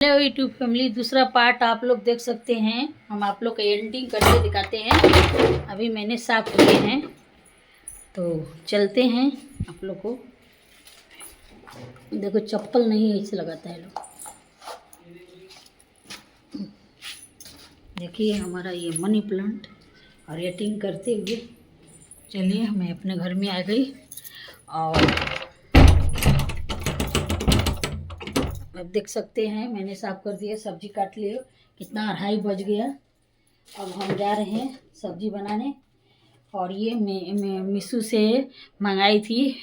Hello YouTube family, दूसरा part आप लोग देख सकते हैं। हम आप लोग को एडिटिंग करके दिखाते हैं। अभी मैंने साफ किए हैं तो चलते हैं। आप लोग को देखो, चप्पल नहीं ऐसे लगाता है लोग। देखिए हमारा ये मनी प्लांट और एडिटिंग करते हुए। चलिए, मैं अपने घर में आ गई और अब देख सकते हैं मैंने साफ कर दिया, सब्जी काट लिए। कितना 2:30 बज गया। अब हम जा रहे हैं सब्जी बनाने। और ये मैं मीशो से मंगाई थी,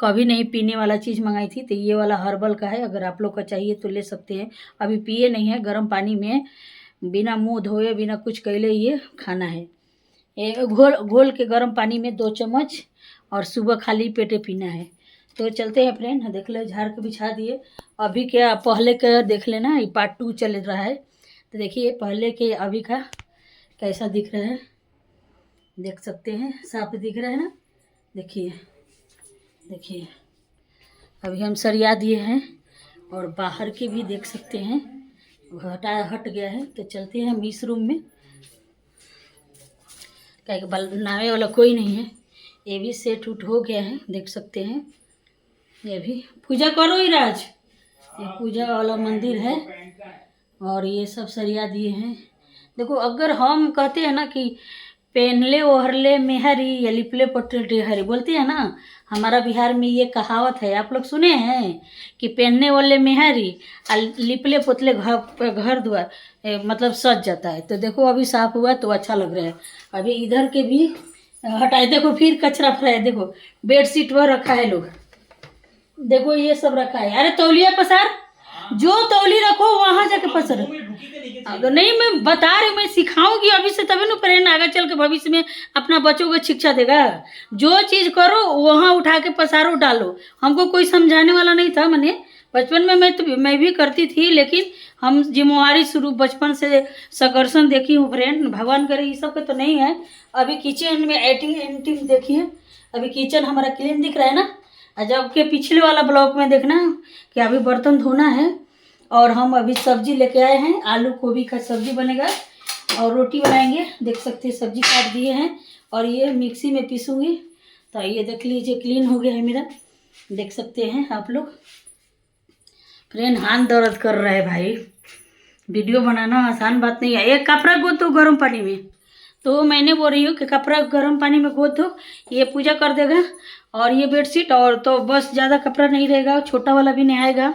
कभी नहीं पीने वाला चीज़ मंगाई थी। तो ये वाला हर्बल का है, अगर आप लोग का चाहिए तो ले सकते हैं। अभी पिए नहीं है, गर्म पानी में बिना मुंह धोए बिना कुछ कैले ये खाना है। ये घोल घोल के गर्म पानी में 2 चम्मच और सुबह खाली पेटे पीना है। तो चलते हैं फ्रेंड, देख ले झाड़ के बिछा दिए। अभी क्या पहले का देख लेना, ये पार्ट 2 चल रहा है। तो देखिए पहले के अभी का कैसा दिख रहा है, देख सकते हैं। साफ दिख रहा है ना। देखिए देखिए अभी हम सरिया दिए हैं और बाहर के भी देख सकते हैं हट गया है। तो चलते हैं हम इस रूम में, क्या बनाने वाला कोई नहीं है। ये भी सेट उट हो गया है, देख सकते हैं। ये भी पूजा करो ही राज, ये पूजा वाला मंदिर है। और ये सब सरिया दिए हैं। देखो, अगर हम कहते हैं ना कि पहनले ओहरले मेहरी या लिपले पटले टेहरी, बोलते हैं ना, हमारा बिहार में ये कहावत है, आप लोग सुने हैं कि पहनने वाले मेहरी और लिपले पुतले घर द्वार मतलब सज जाता है। तो देखो अभी साफ हुआ तो अच्छा लग रहा है। अभी इधर के भी हटाए, देखो फिर कचरा फरा है। देखो बेडशीट वह रखा है लोग, देखो ये सब रखा है। अरे तौलिया पसार, जो तौली रखो वहां जाके पसर। अगर नहीं, मैं बता रही हूँ, मैं सिखाऊंगी अभी से, तभी ना प्रेरणा आगे चल के भविष्य में अपना बच्चों को शिक्षा देगा। जो चीज करो वहां उठा के पसारो डालो। हमको कोई समझाने वाला नहीं था। मैंने बचपन में मैं भी करती थी, लेकिन हम जिम्मेवारी शुरू बचपन से संघर्षण देखी हूँ फ्रेंड। भगवान करे ये सब के तो नहीं है। अभी किचन में एडिटिंग देखिए, अभी किचन हमारा क्लीन दिख रहा है ना। जबकि पिछले वाला ब्लॉक में देखना कि अभी बर्तन धोना है। और हम अभी सब्जी लेके आए हैं, आलू गोभी का सब्जी बनेगा और रोटी बनाएंगे। देख सकते हैं सब्जी काट दिए हैं और ये मिक्सी में पीसूंगी। तो ये देख लीजिए क्लीन हो गया है मेरा, देख सकते हैं आप लोग। फ्रेंड हाथ दर्द कर रहा है भाई, वीडियो बनाना आसान बात नहीं है। एक कपड़ा गूंथ दो गर्म पानी में, तो मैंने बोल रही हूँ कि कपड़ा गर्म पानी में गूंथ दो, ये पूजा कर देगा। और ये बेडशीट, और तो बस ज़्यादा कपड़ा नहीं रहेगा, छोटा वाला भी नहीं आएगा।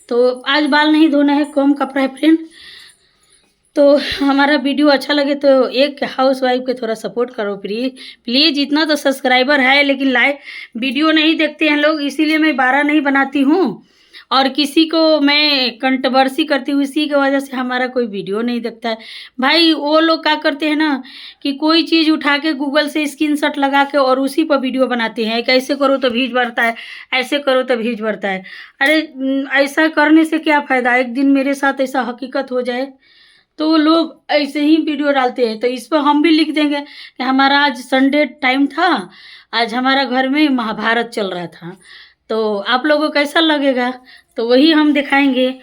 तो आज बाल नहीं धोना है, कम कपड़ा है फ्रेंड। तो हमारा वीडियो अच्छा लगे तो एक हाउस वाइफ को थोड़ा सपोर्ट करो प्लीज़। इतना तो सब्सक्राइबर है लेकिन लाइव वीडियो नहीं देखते हैं लोग, इसीलिए मैं 12 नहीं बनाती हूँ। और किसी को मैं कंट्रोवर्सी करती हूँ, इसी की वजह से हमारा कोई वीडियो नहीं देखता है भाई। वो लोग क्या करते हैं ना कि कोई चीज़ उठा के गूगल से स्क्रीनशॉट लगा के और उसी पर वीडियो बनाते हैं। कैसे करो तो व्यूज बढ़ता है, ऐसे करो तो व्यूज बढ़ता है। अरे ऐसा करने से क्या फ़ायदा। एक दिन मेरे साथ ऐसा हकीकत हो जाए तो लोग ऐसे ही वीडियो डालते हैं। तो इस पर हम भी लिख देंगे कि हमारा आज संडे टाइम था, आज हमारा घर में महाभारत चल रहा था। तो आप लोगों को कैसा लगेगा, तो वही हम दिखाएंगे।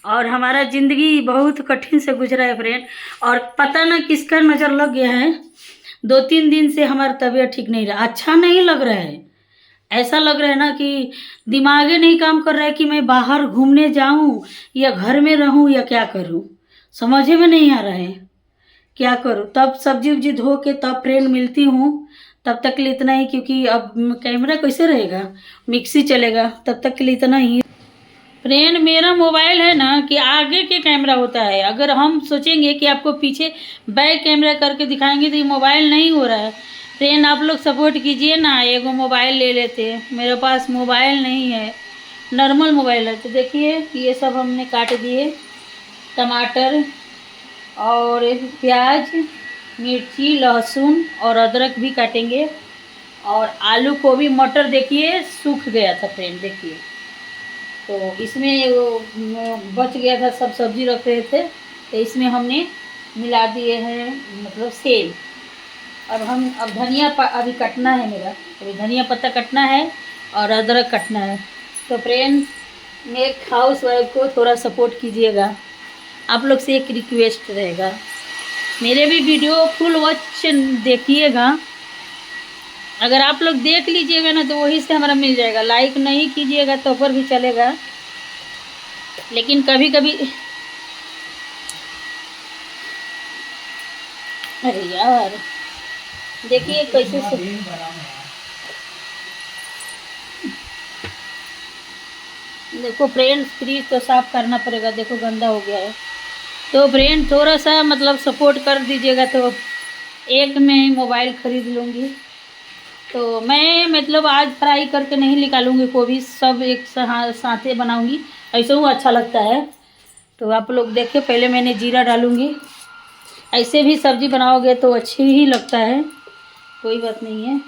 और हमारा ज़िंदगी बहुत कठिन से गुजरा है फ्रेंड। और पता ना किसका नज़र लग गया है, 2-3 दिन से हमारी तबीयत ठीक नहीं रहा, अच्छा नहीं लग रहा है। ऐसा लग रहा है ना कि दिमागे नहीं काम कर रहा है कि मैं बाहर घूमने जाऊं या घर में रहूं या क्या करूं, समझ में नहीं आ रहा है क्या करूं। तब सब्जी उब्जी धो के तब फ्रेंड मिलती हूँ। तब तक के लिए इतना ही, क्योंकि अब कैमरा कैसे रहेगा, मिक्सी चलेगा। तब तक के लिए इतना ही फ्रेंड। मेरा मोबाइल है ना कि आगे के कैमरा होता है, अगर हम सोचेंगे कि आपको पीछे बैक कैमरा करके दिखाएंगे तो ये मोबाइल नहीं हो रहा है फ्रेंड। आप लोग सपोर्ट कीजिए ना, एगो मोबाइल ले लेते हैं। मेरे पास मोबाइल नहीं है, नॉर्मल मोबाइल है। तो देखिए ये सब हमने काट दिए, टमाटर और प्याज, मिर्ची, लहसुन और अदरक भी काटेंगे। और आलू को भी, मटर देखिए सूख गया था फ्रेंड, देखिए। तो इसमें वो बच गया था, सब सब्जी रख रहे थे तो इसमें हमने मिला दिए हैं, मतलब सेल। अब धनिया अभी कटना है मेरा, अभी धनिया पत्ता कटना है और अदरक कटना है। तो फ्रेंड्स, एक हाउस वाइफ को थोड़ा सपोर्ट कीजिएगा। आप लोग से एक रिक्वेस्ट रहेगा, मेरे भी वीडियो फुल वॉच देखिएगा। अगर आप लोग देख लीजिएगा ना तो वही से हमारा मिल जाएगा। लाइक नहीं कीजिएगा तो पर भी चलेगा, लेकिन कभी कभी अरे यार देखिए कैसे से देखो फ्रेंड, फ्रिज तो साफ करना पड़ेगा, देखो गंदा हो गया है। तो फ्रेंड थोड़ा सा मतलब सपोर्ट कर दीजिएगा, तो एक में ही मोबाइल ख़रीद लूँगी। तो मैं मतलब आज फ्राई करके नहीं निकालूंगी गोभी, सब एक साथे बनाऊंगी, ऐसे ही अच्छा लगता है। तो आप लोग देखिए, पहले मैंने जीरा डालूंगी। ऐसे भी सब्ज़ी बनाओगे तो अच्छी ही लगता है, कोई बात नहीं है।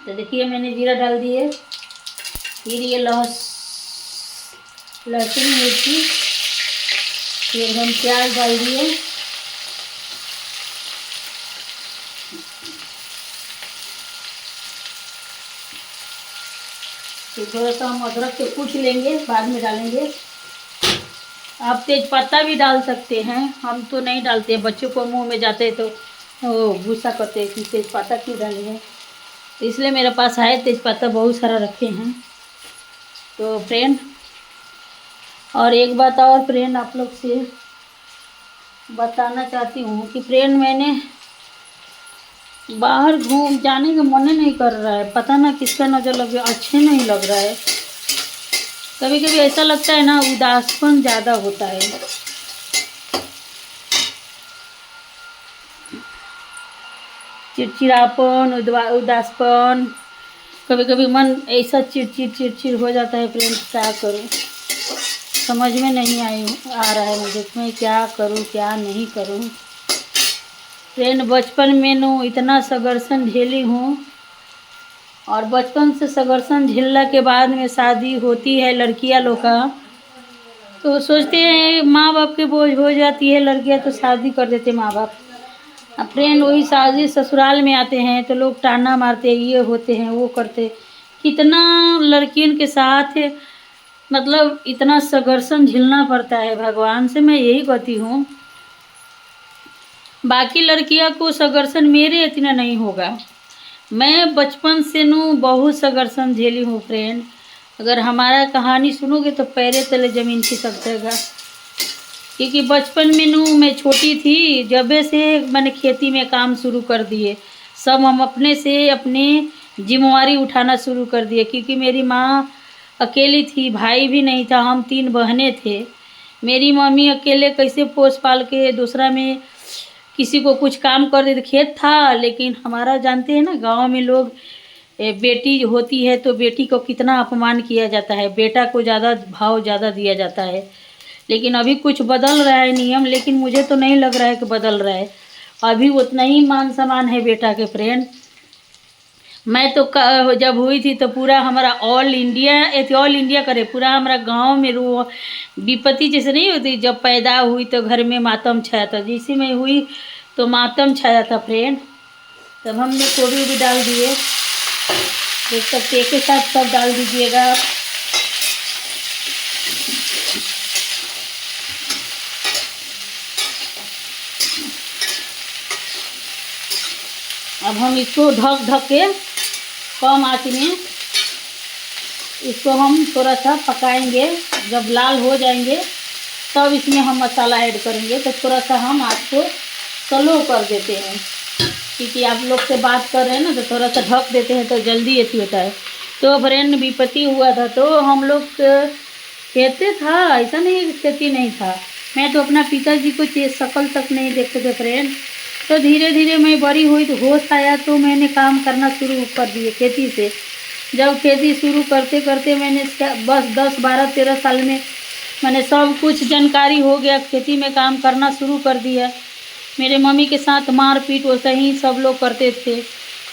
तो देखिए मैंने जीरा डाल दिए, फिर ये लहसुन मिर्ची, फिर हम प्याज डाल दिए, फिर थोड़ा सा हम अदरक के कूच लेंगे, बाद में डालेंगे। आप तेज़पत्ता भी डाल सकते हैं, हम तो नहीं डालते, बच्चों को मुंह में जाते तो वो गुस्सा करते हैं कि तेज़पत्ता क्यों डाली है, इसलिए मेरे पास है तेज़पत्ता, बहुत सारा रखे हैं। तो फ्रेंड, और एक बात और फ्रेंड आप लोग से बताना चाहती हूँ कि फ्रेंड मैंने बाहर घूम जाने का मन नहीं कर रहा है, पता ना किसका नज़र लग गया, अच्छे नहीं लग रहा है। कभी कभी ऐसा लगता है ना, उदासपन ज़्यादा होता है। चिड़चिड़ापन, उदासपन, कभी कभी मन ऐसा चिड़चिड़ हो जाता है फ्रेंड, क्या करूं समझ में नहीं आ रहा है मुझे, मैं क्या करूं क्या नहीं करूं। फ्रेंड बचपन में नू इतना संघर्षण झेली हूँ, और बचपन से संघर्षण झेलने के बाद में शादी होती है लड़कियां लोग का, तो सोचते हैं माँ बाप के बोझ हो जाती है लड़कियां, तो शादी कर देते माँ बाप। अब फ्रेंड वही शादी ससुराल में आते हैं तो लोग ताना मारते हैं, ये होते हैं वो करते, कितना लड़कियों के साथ मतलब इतना संघर्षण झेलना पड़ता है। भगवान से मैं यही कहती हूँ, बाकी लड़कियां को संघर्षण मेरे इतना नहीं होगा। मैं बचपन से नू बहुत संघर्षण झेली हूँ फ्रेंड, अगर हमारा कहानी सुनोगे तो पैरे तले ज़मीन खिसक जाएगा। क्योंकि बचपन में नू मैं छोटी थी, जब से मैंने खेती में काम शुरू कर दिए, सब हम अपने से अपनी जिम्मेवारी उठाना शुरू कर दिए। क्योंकि मेरी माँ अकेली थी, भाई भी नहीं था, हम 3 बहनें थे। मेरी मम्मी अकेले कैसे पोस पाल के दूसरा में किसी को कुछ काम कर देते, खेत था लेकिन हमारा जानते हैं ना गांव में लोग, बेटी होती है तो बेटी को कितना अपमान किया जाता है, बेटा को ज़्यादा भाव ज़्यादा दिया जाता है। लेकिन अभी कुछ बदल रहा है नियम, लेकिन मुझे तो नहीं लग रहा है कि बदल रहा है, अभी उतना ही मान सम्मान है बेटा के फ्रेंड। मैं तो जब हुई थी तो पूरा हमारा ऑल इंडिया करे, पूरा हमारा गांव में विपत्ति जैसे नहीं होती, जब पैदा हुई तो घर में मातम छाया था, जैसे मैं हुई तो मातम छाया था फ्रेंड। तब हमने गोभी भी डाल दिए, देख सकते एक के साथ सब डाल दीजिएगा आप। अब हम इसको ढक के कम आंच में इसको हम थोड़ा सा पकाएंगे, जब लाल हो जाएंगे तब इसमें हम मसाला ऐड करेंगे। तो थोड़ा सा हम आँच को स्लो कर देते हैं, क्योंकि आप लोग से बात कर रहे हैं ना, तो थोड़ा सा ढक देते हैं तो जल्दी ऐसी होता है। तो फ्रेंड विपत्ति हुआ था तो हम लोग कहते था, ऐसा नहीं खेती नहीं था, मैं तो अपना पिताजी को शकल तक नहीं देखते थे फ्रेंड। तो धीरे धीरे मैं बड़ी हुई तो होश आया, तो मैंने काम करना शुरू कर दिए खेती से। जब खेती शुरू करते करते मैंने बस 10, 12, 13 साल में मैंने सब कुछ जानकारी हो गया, खेती में काम करना शुरू कर दिया। मेरे मम्मी के साथ मारपीट वैसे ही सब लोग करते थे।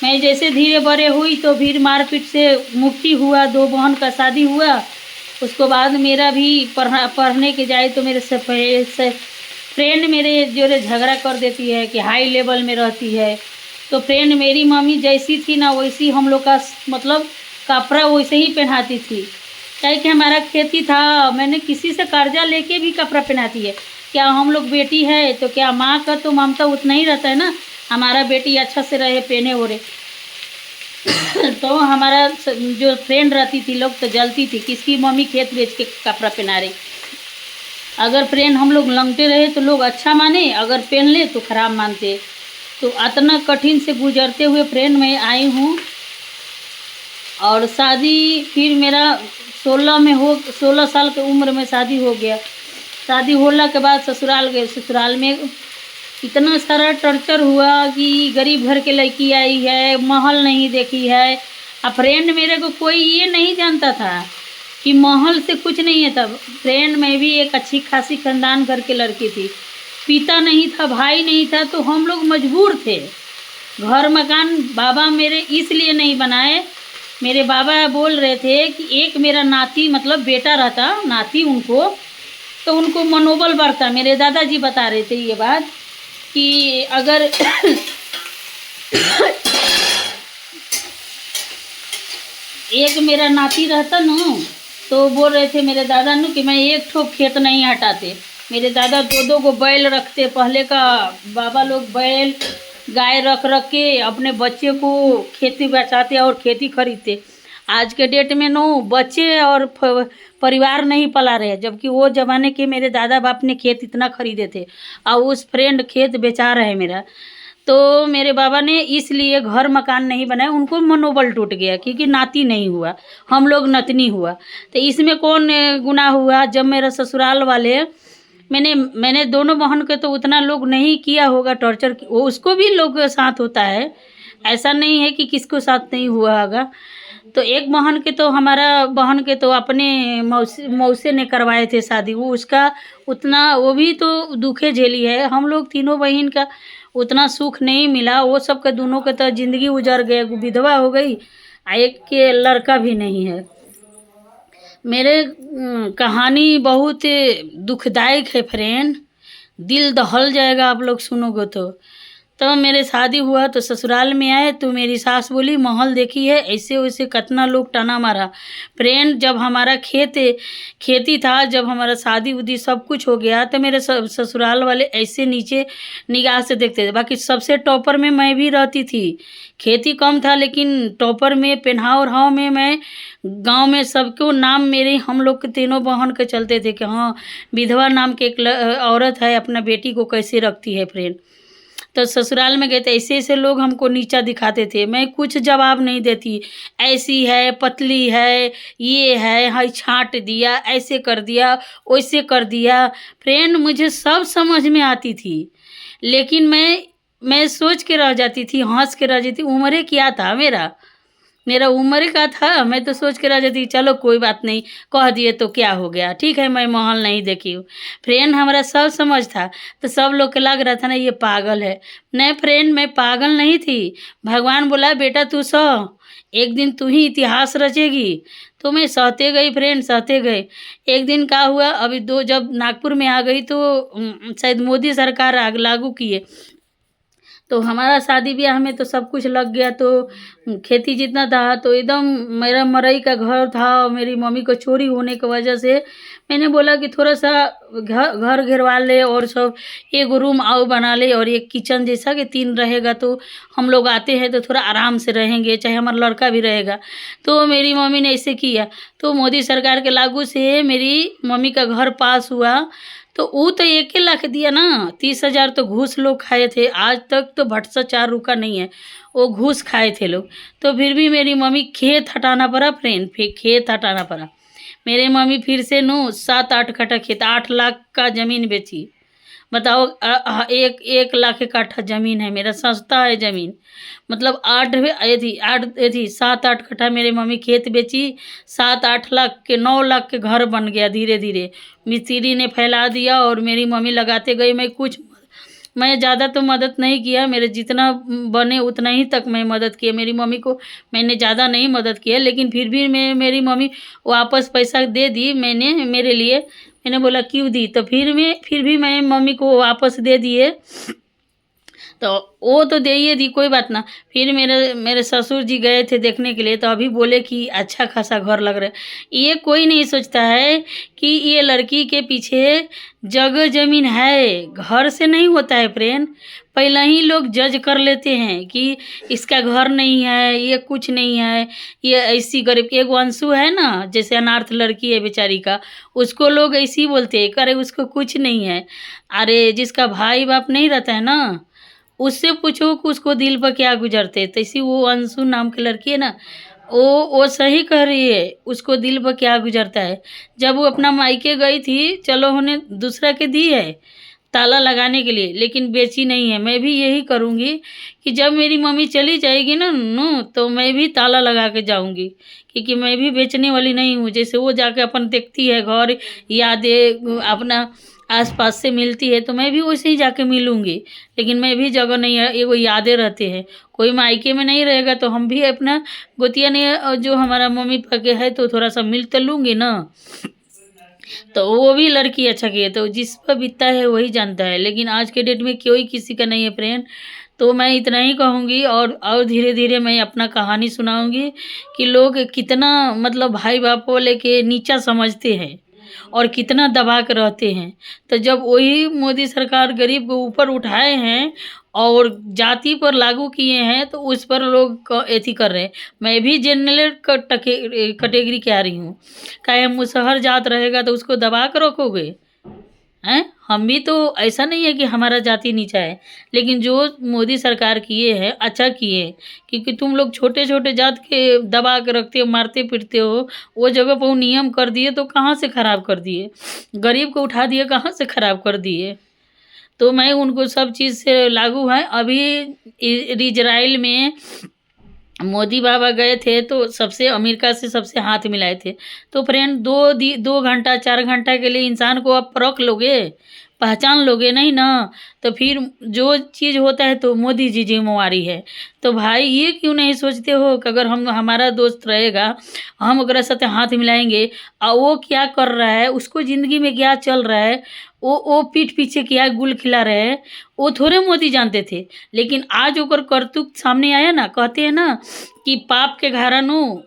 मैं जैसे धीरे बड़े हुई तो फिर मारपीट से मुक्ति हुआ, 2 बहन का शादी हुआ। उसको बाद मेरा भी पढ़ने के जाए तो मेरे से फ्रेंड मेरे जो झगड़ा कर देती है कि हाई लेवल में रहती है। तो फ्रेंड मेरी मम्मी जैसी थी ना वैसी हम लोग का मतलब कपड़ा वैसे ही पहनाती थी। क्या कि हमारा खेती था, मैंने किसी से कर्जा लेके भी कपड़ा पहनाती है। क्या हम लोग बेटी है तो क्या माँ का तो ममता उतना ही रहता है ना, हमारा बेटी अच्छा से रहे, पहने ओढ़े। तो हमारा जो फ्रेंड रहती थी लोग तो जलती थी, किसकी मम्मी खेत बेच के कपड़ा पहना रही। अगर फ्रेंड हम लोग लंगटे रहे तो लोग अच्छा माने, अगर पहन ले तो खराब मानते। तो इतना कठिन से गुजरते हुए फ्रेंड मैं आई हूँ। और शादी फिर मेरा 16 साल की उम्र में शादी हो गया। शादी होने के बाद ससुराल गए। ससुराल में इतना सारा टॉर्चर हुआ कि गरीब घर के लड़की आई है, महल नहीं देखी है। अब फ्रेंड मेरे को कोई ये नहीं जानता था कि महल से कुछ नहीं है। तब फ्रेंड में भी एक अच्छी खासी खानदान घर की लड़की थी, पिता नहीं था, भाई नहीं था, तो हम लोग मजबूर थे। घर मकान बाबा मेरे इसलिए नहीं बनाए, मेरे बाबा बोल रहे थे कि एक मेरा नाती मतलब बेटा रहता, नाती उनको, तो उनको मनोबल बढ़ता। मेरे दादाजी बता रहे थे ये बात कि अगर एक मेरा नाती रहता न, तो बोल रहे थे मेरे दादा न कि मैं एक ठो खेत नहीं हटाते। मेरे दादा 2-2 को बैल रखते। पहले का बाबा लोग बैल गाय रख रख के अपने बच्चे को खेती बचाते और खेती खरीदते। आज के डेट में नो बच्चे और परिवार नहीं पला रहे, जबकि वो ज़माने के मेरे दादा बाप ने खेत इतना खरीदे थे और उस फ्रेंड खेत बेचा रहे मेरा। तो मेरे बाबा ने इसलिए घर मकान नहीं बनाए, उनको मनोबल टूट गया क्योंकि नाती नहीं हुआ, हम लोग नतनी हुआ। तो इसमें कौन गुनाह हुआ? जब मेरा ससुराल वाले मैंने दोनों बहन के तो उतना लोग नहीं किया होगा टॉर्चर, वो उसको भी लोग साथ होता है, ऐसा नहीं है कि किसको साथ नहीं हुआ होगा। तो एक बहन के तो हमारा बहन के तो अपने मौसे ने करवाए थे शादी, वो उसका उतना वो भी तो दुखे झेली है। हम लोग तीनों बहन का उतना सुख नहीं मिला, वो सब के दोनों के तो ज़िंदगी उजड़ गए, विधवा हो गई, एक के लड़का भी नहीं है। मेरे कहानी बहुत दुखदायक है फ्रेंड, दिल दहल जाएगा आप लोग सुनोगे तो मेरे शादी हुआ तो ससुराल में आए तो मेरी सास बोली महल देखी है, ऐसे वैसे कितना लोग टना मारा। फ्रेंड जब हमारा खेती था, जब हमारा शादी उदी सब कुछ हो गया तो मेरे ससुराल वाले ऐसे नीचे निगाह से देखते थे। बाकी सबसे टॉपर में मैं भी रहती थी, खेती कम था लेकिन टॉपर में पहनाव ओढ़ाव में मैं गांव में सबको नाम मेरे हम लोग के तीनों बहन के चलते थे कि हाँ विधवा नाम की एक औरत है, अपना बेटी को कैसे रखती है फ्रेंड। तो ससुराल में गए थे, ऐसे ऐसे लोग हमको नीचा दिखाते थे, मैं कुछ जवाब नहीं देती, ऐसी है, पतली है, ये है, हाय छांट दिया, ऐसे कर दिया, वैसे कर दिया। फ्रेंड मुझे सब समझ में आती थी, लेकिन मैं सोच के रह जाती थी, हंस के रह जाती। उम्र क्या था मेरा उम्र का था, मैं तो सोच के रह जाती चलो कोई बात नहीं, कह दिए तो क्या हो गया, ठीक है मैं महल नहीं देखी हूँ। फ्रेंड हमारा सब समझ था, तो सब लोग के लग रहा था ना ये पागल है। नहीं फ्रेंड मैं पागल नहीं थी, भगवान बोला बेटा तू सह, एक दिन तू ही इतिहास रचेगी। तो मैं सहते गई फ्रेंड, सहते गए। एक दिन क्या हुआ, अभी जब नागपुर में आ गई तो शायद मोदी सरकार लागू किए, तो हमारा शादी ब्याह में तो सब कुछ लग गया। तो खेती जितना था तो एकदम मेरा मरई का घर था, और मेरी मम्मी को चोरी होने की वजह से मैंने बोला कि थोड़ा सा घर घेरवा ले और सब एक रूम आओ बना ले और एक किचन जैसा कि 3 रहेगा, तो हम लोग आते हैं तो थोड़ा आराम से रहेंगे, चाहे हमारा लड़का भी रहेगा। तो मेरी मम्मी ने ऐसे किया, तो मोदी सरकार के लागू से मेरी मम्मी का घर पास हुआ। तो वो तो 1 लाख दिया ना, 30,000 तो घूस लोग खाए थे, आज तक तो भटसा 4 रुका नहीं है, वो घूस खाए थे लोग। तो फिर भी मेरी मम्मी खेत हटाना पड़ा फ्रेंड, फिर खेत हटाना पड़ा। मेरे मम्मी फिर से 7-8 कट्ठा खेत, 8 लाख का ज़मीन बेची। बताओ 1 लाख कट्ठा ज़मीन है मेरा, सस्ता है ज़मीन, मतलब 7-8 कट्ठा मेरे मम्मी खेत बेची। 7-8 लाख के 9 लाख के घर बन गया धीरे धीरे, मिस्त्री ने फैला दिया और मेरी मम्मी लगाते गई। मैं ज़्यादा तो मदद नहीं किया, मेरे जितना बने उतना ही तक मैं मदद किया। मेरी मम्मी को मैंने ज़्यादा नहीं मदद किया, लेकिन फिर भी मेरी मम्मी वापस पैसा दे दी मैंने मेरे लिए। मैंने बोला क्यों दी, तो फिर भी मैं मम्मी को वापस दे दिए। तो वो तो दे ही दी, कोई बात ना। फिर मेरे मेरे ससुर जी गए थे देखने के लिए, तो अभी बोले कि अच्छा खासा घर लग रहा है। ये कोई नहीं सोचता है कि ये लड़की के पीछे जगह ज़मीन है, घर से नहीं होता है फ्रेंड। पहले ही लोग जज कर लेते हैं कि इसका घर नहीं है, ये कुछ नहीं है, ये ऐसी गरीब। एक अंशु है ना, जैसे अनाथ लड़की है बेचारी का, उसको लोग ऐसे ही बोलते हैं, करे उसको कुछ नहीं है। अरे जिसका भाई बाप नहीं रहता है ना, उससे पूछो कि उसको दिल पर क्या गुजरते। तैसी वो अंशु नाम की लड़की है ना, वो सही कह रही है, उसको दिल पर क्या गुजरता है। जब वो अपना मायके गई थी, चलो उन्हें दूसरा के दी है ताला लगाने के लिए, लेकिन बेची नहीं है। मैं भी यही करूँगी कि जब मेरी मम्मी चली जाएगी ना तो मैं भी ताला लगा के जाऊँगी, क्योंकि मैं भी बेचने वाली नहीं हूँ। जैसे वो जाके अपन देखती है घर, यादें अपना आस-पास से मिलती है, तो मैं भी वैसे ही जाके मिलूँगी। लेकिन मैं भी जगह नहीं है, ये वो यादें रहते हैं। कोई मायके में नहीं रहेगा तो हम भी अपना गोतिया ने जो हमारा मम्मी पापा के है तो थोड़ा-सा मिल तो लूँगी ना। तो वो भी लड़की अच्छा की है, तो जिस पर बीतता है वही जानता है। लेकिन आज के डेट में कोई किसी का नहीं है फ्रेंड। तो मैं इतना ही कहूँगी, और धीरे-धीरे मैं अपना कहानी सुनाऊँगी कि लोग कितना मतलब भाई बाप को लेके नीचा समझते हैं और कितना दबा के रहते हैं। तो जब वही मोदी सरकार गरीब को ऊपर उठाए हैं और जाति पर लागू किए हैं, तो उस पर लोग एथी कर रहे हैं। मैं भी जनरल कैटेगरी के आ रही हूँ। काहे मुसहर जात रहेगा तो उसको दबा कर रखोगे? हैं? हम भी तो, ऐसा नहीं है कि हमारा जाति नीचा है, लेकिन जो मोदी सरकार किए हैं अच्छा किए, क्योंकि तुम लोग छोटे-छोटे जात के दबा के रखते हो, मारते-पीटते हो, वो जगह पर वो नियम कर दिए तो कहाँ से खराब कर दिए? गरीब को उठा दिए, कहाँ से खराब कर दिए? तो मैं उनको सब चीज़ से लागू है। अभी इज़राइल में मोदी बाबा गए थे तो सबसे अमेरिका से सबसे हाथ मिलाए थे। तो फ्रेंड 2 घंटा 4 घंटा के लिए इंसान को आप परख लोगे, पहचान लोगे नहीं ना। तो फिर जो चीज़ होता है तो मोदी जी ज़िम्मेवारी है। तो भाई ये क्यों नहीं सोचते हो कि अगर हमारा दोस्त रहेगा, हम ओकरा साथे हाथ मिलाएँगे और वो क्या कर रहा है, उसको ज़िंदगी में क्या चल रहा है, वो पीठ पीछे क्या गुल खिला रहे हैं, वो थोड़े मोदी जानते थे। लेकिन आज ओकर करतूत सामने आया ना, कहते हैं ना कि पाप के घरानु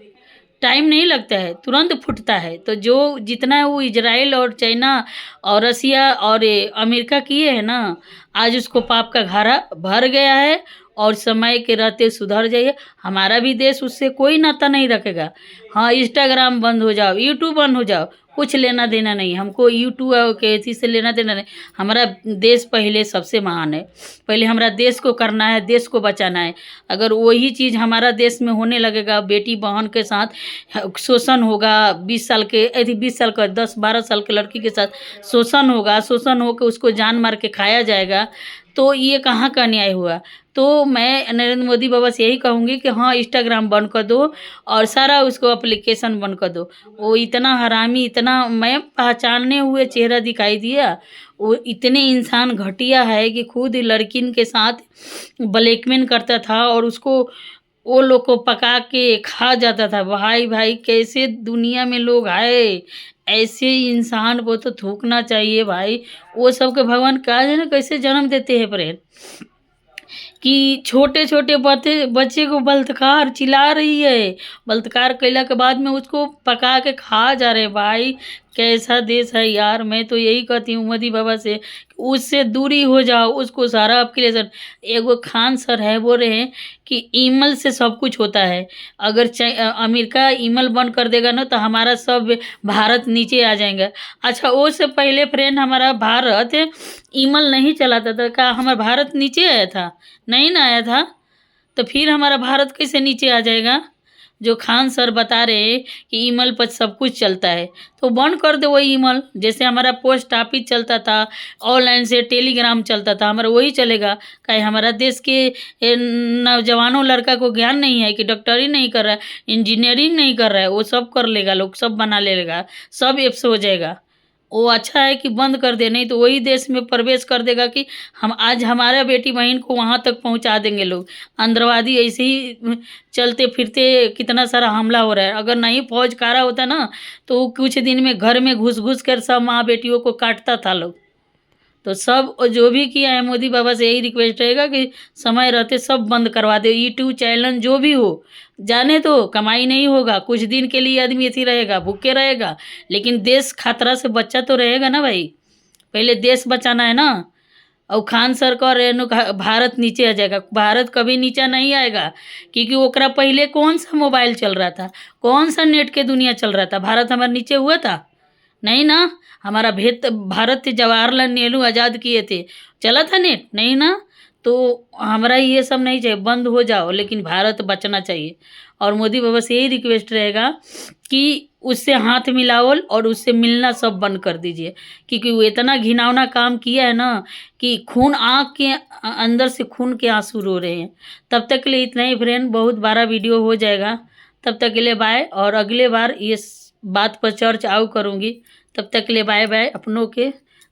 टाइम नहीं लगता है, तुरंत फूटता है। तो जो जितना वो इजराइल और चाइना और रसिया और ये अमेरिका किए हैं ना, आज उसको पाप का घारा भर गया है। और समय के रहते सुधर जाइए। हमारा भी देश उससे कोई नाता नहीं रखेगा। हाँ, इंस्टाग्राम बंद हो जाओ, यूट्यूब बंद हो जाओ, कुछ लेना देना नहीं हमको। यूट्यूब के इसी से लेना देना नहीं। हमारा देश पहले सबसे महान है। पहले हमारा देश को करना है, देश को बचाना है। अगर वही चीज़ हमारा देश में होने लगेगा, बेटी बहन के साथ शोषण होगा, 20 साल के 20 साल का 10-12 साल के लड़की के साथ शोषण होगा, शोषण होकर उसको जान मार के खाया जाएगा, तो ये कहाँ का न्याय हुआ। तो मैं नरेंद्र मोदी बाबा से यही कहूँगी कि हाँ, इंस्टाग्राम बंद कर दो और सारा उसको एप्लीकेशन बंद कर दो। वो इतना हरामी, इतना मैं पहचानने हुए चेहरा दिखाई दिया। वो इतने इंसान घटिया है कि खुद लड़किन के साथ ब्लैकमेल करता था और उसको वो लोग को पका के खा जाता था। भाई भाई कैसे दुनिया में लोग आए, ऐसे इंसान को तो थूकना चाहिए भाई। वो सबके भगवान कहा है ना कैसे जन्म देते हैं प्रेम, कि छोटे-छोटे बच्चे को बलात्कार चिल्ला रही है। बलात्कार कइला के बाद में उसको पका के खा जा रहे हैं। भाई कैसा देश है यार। मैं तो यही कहती हूँ मोदी बाबा से, उससे दूरी हो जाओ। उसको सारा आपके लिए सर, एगो खान सर है बोल रहे हैं कि ईमेल से सब कुछ होता है। अगर अमेरिका ईमेल बंद कर देगा ना तो हमारा सब भारत नीचे आ जाएगा। अच्छा, वो से पहले फ्रेंड हमारा भारत ईमेल नहीं चलाता था, क्या हमारा भारत नीचे आया था? नहीं ना आया था। तो फिर हमारा भारत कैसे नीचे आ जाएगा? जो खान सर बता रहे हैं कि ईमेल पर सब कुछ चलता है, तो बंद कर दो वही ईमेल। जैसे हमारा पोस्ट ऑफिस चलता था, ऑनलाइन से टेलीग्राम चलता था, हमारा वही चलेगा। काहे हमारा देश के नौजवानों लड़का को ज्ञान नहीं है कि डॉक्टरी नहीं कर रहा है, इंजीनियरिंग नहीं कर रहा है, वो सब कर लेगा, लोग सब बना लेगा, सब एप्स हो जाएगा। वो अच्छा है कि बंद कर दे, नहीं तो वही देश में प्रवेश कर देगा कि हम आज हमारा बेटी बहन को वहाँ तक पहुँचा देंगे लोग। अंदरवादी ऐसे ही चलते फिरते कितना सारा हमला हो रहा है। अगर नहीं फौज कारा होता ना तो वो कुछ दिन में घर में घुस घुस कर सब माँ बेटियों को काटता था लोग। तो सब जो भी किया है मोदी बाबा से यही रिक्वेस्ट रहेगा कि समय रहते सब बंद करवा दे। यूट्यूब चैनल जो भी हो, जाने तो कमाई नहीं होगा, कुछ दिन के लिए आदमी ऐसे रहेगा, भूखे रहेगा, लेकिन देश खतरा से बच्चा तो रहेगा ना भाई। पहले देश बचाना है ना। और खान सरकार भारत नीचे आ जाएगा। भारत कभी नीचे नहीं आएगा, क्योंकि ओकरा पहले कौन सा मोबाइल चल रहा था, कौन सा नेट के दुनिया चल रहा था। भारत हमारे नीचे हुआ था नहीं ना। हमारा भारत थे, जवाहरलाल नेहरू आज़ाद किए थे, चला था नेट नहीं ना। तो हमारा ये सब नहीं चाहिए, बंद हो जाओ, लेकिन भारत बचना चाहिए। और मोदी बाबा से यही रिक्वेस्ट रहेगा कि उससे हाथ मिलाओ और उससे मिलना सब बंद कर दीजिए, क्योंकि वो इतना घिनौना काम किया है ना कि खून आँख के अंदर से खून के आंसू रो रहे हैं। तब तक के लिए इतना ही फ्रेंड, बहुत बड़ा वीडियो हो जाएगा। तब तक के लिए बाय, और अगले बार ये बात पर चर्चा आऊ करूँगी। तब तक के लिए बाय बाय। अपनों के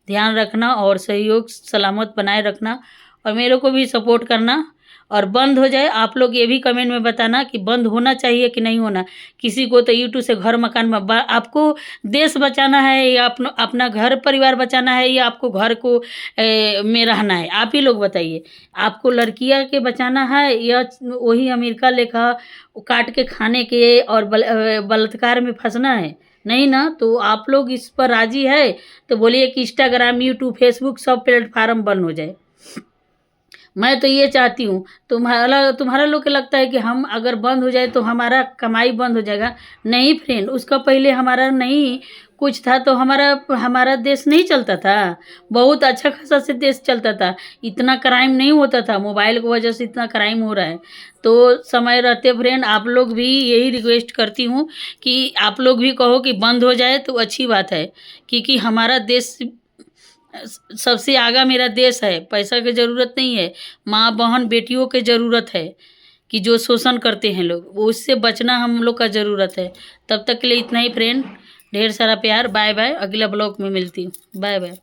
ध्यान रखना और सहयोग सलामत बनाए रखना, और मेरे को भी सपोर्ट करना। और बंद हो जाए, आप लोग ये भी कमेंट में बताना कि बंद होना चाहिए कि नहीं होना। किसी को तो यूट्यूब से घर मकान में आपको देश बचाना है, या अपना घर परिवार बचाना है, या आपको घर को में रहना है, आप ही लोग बताइए। आपको लड़कियां के बचाना है, या वही अमेरिका लेखा काट के खाने के और बलात्कार में फंसना है? नहीं ना। तो आप लोग इस पर राजी है तो बोलिए कि इंस्टाग्राम, यूट्यूब, फेसबुक सब प्लेटफार्म बंद हो जाए। मैं तो ये चाहती हूँ। तुम्हारा लोग को लगता है कि हम अगर बंद हो जाए तो हमारा कमाई बंद हो जाएगा। नहीं फ्रेंड, उसका पहले हमारा नहीं कुछ था तो हमारा देश नहीं चलता था। बहुत अच्छा खासा से देश चलता था, इतना क्राइम नहीं होता था। मोबाइल की वजह से इतना क्राइम हो रहा है। तो समय रहते फ्रेंड, आप लोग भी यही रिक्वेस्ट करती हूँ कि आप लोग भी कहो कि बंद हो जाए तो अच्छी बात है, क्योंकि हमारा देश सबसे आगा मेरा देश है। पैसा की ज़रूरत नहीं है, माँ बहन बेटियों की ज़रूरत है कि जो शोषण करते हैं लोग, वो उससे बचना हम लोग का ज़रूरत है। तब तक के लिए इतना ही फ्रेंड, ढेर सारा प्यार। Bye bye. अगला ब्लॉग में मिलती हूँ। Bye bye.